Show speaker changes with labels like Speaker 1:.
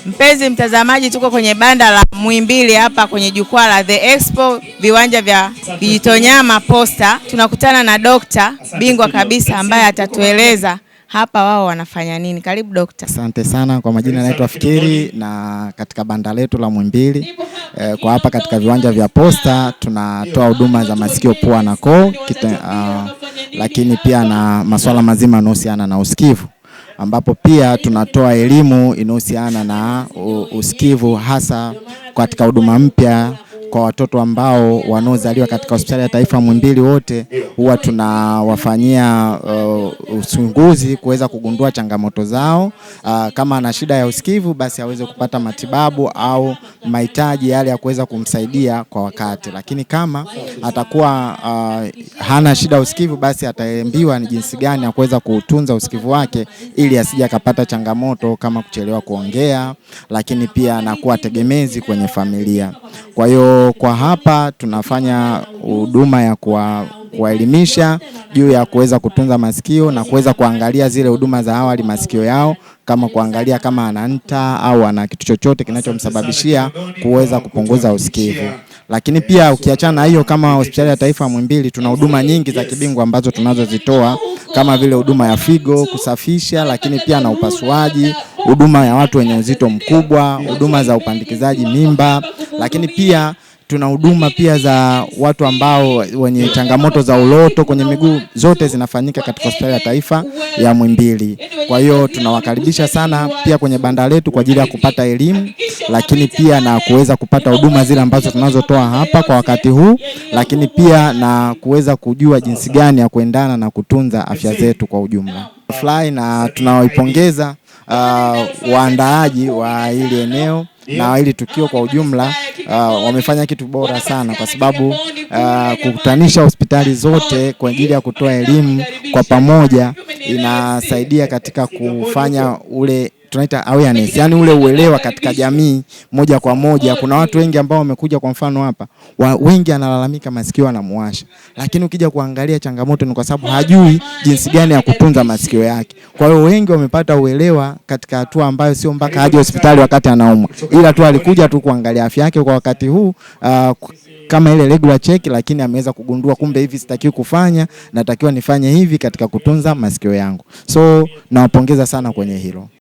Speaker 1: Mpenzi mtazamaji, tuko kwenye banda la Muhimbili hapa kwenye jukwaa la The Expo, viwanja vya Kijitonyama Posta. Tunakutana na dokta bingwa kabisa ambaye atatueleza hapa wao wanafanya nini. Karibu dokta.
Speaker 2: Asante sana. Kwa majina naitwa Fikiri, na katika banda letu la Muhimbili kwa hapa katika viwanja vya Posta tunatoa huduma za masikio, pua na koo, lakini pia na masuala mazima yanayohusiana na usikivu, ambapo pia tunatoa elimu inayohusiana na usikivu, hasa katika huduma mpya kwa watoto ambao wanaozaliwa katika hospitali ya taifa Muhimbili. Wote huwa tunawafanyia uchunguzi kuweza kugundua changamoto zao. Kama ana shida ya usikivu, basi aweze kupata matibabu au mahitaji yale ya kuweza kumsaidia kwa wakati. Lakini kama atakuwa hana shida ya usikivu, basi ataambiwa ni jinsi gani ya kuweza kutunza usikivu wake ili asije akapata changamoto kama kuchelewa kuongea, lakini pia anakuwa tegemezi kwenye familia. Kwa hiyo kwa hapa tunafanya huduma ya kuwaelimisha juu ya kuweza kutunza masikio na kuweza kuangalia zile huduma za awali masikio yao, kama kuangalia kama ana nta au ana kitu chochote kinachomsababishia kuweza kupunguza usikivu. Lakini pia ukiachana na hiyo, kama hospitali ya taifa Muhimbili tuna huduma nyingi za kibingwa ambazo tunazozitoa, kama vile huduma ya figo, kusafisha, lakini pia na upasuaji, huduma ya watu wenye uzito mkubwa, huduma za upandikizaji mimba, lakini pia tuna huduma pia za watu ambao wenye changamoto za uloto kwenye miguu. Zote zinafanyika katika hospitali ya taifa ya Muhimbili. Kwa hiyo tunawakaribisha sana pia kwenye banda letu kwa ajili ya kupata elimu, lakini pia na kuweza kupata huduma zile ambazo tunazotoa hapa kwa wakati huu, lakini pia na kuweza kujua jinsi gani ya kuendana na kutunza afya zetu kwa ujumla. Fly, na tunawaipongeza waandaaji wa hili eneo na hili tukio kwa ujumla. Wamefanya kitu bora sana, kwa sababu kukutanisha hospitali zote kwa ajili ya kutoa elimu kwa pamoja inasaidia katika kufanya ule tunaita awareness, yani ule uelewa katika jamii moja kwa moja. Kuna watu wengi ambao wamekuja, kwa mfano hapa wengi analalamika masikio yanamuwasha, lakini ukija kuangalia changamoto ni kwa sababu hajui jinsi gani ya kutunza masikio yake. Kwa hiyo wengi wamepata uelewa katika hatua ambayo sio mpaka aje hospitali wakati anaumwa, ila tu alikuja tu kuangalia afya yake kwa wakati huu, kama ile regular check, lakini ameweza kugundua kumbe hivi sitakiwi kufanya, natakiwa nifanye hivi katika kutunza masikio yangu. So nawapongeza sana kwenye hilo.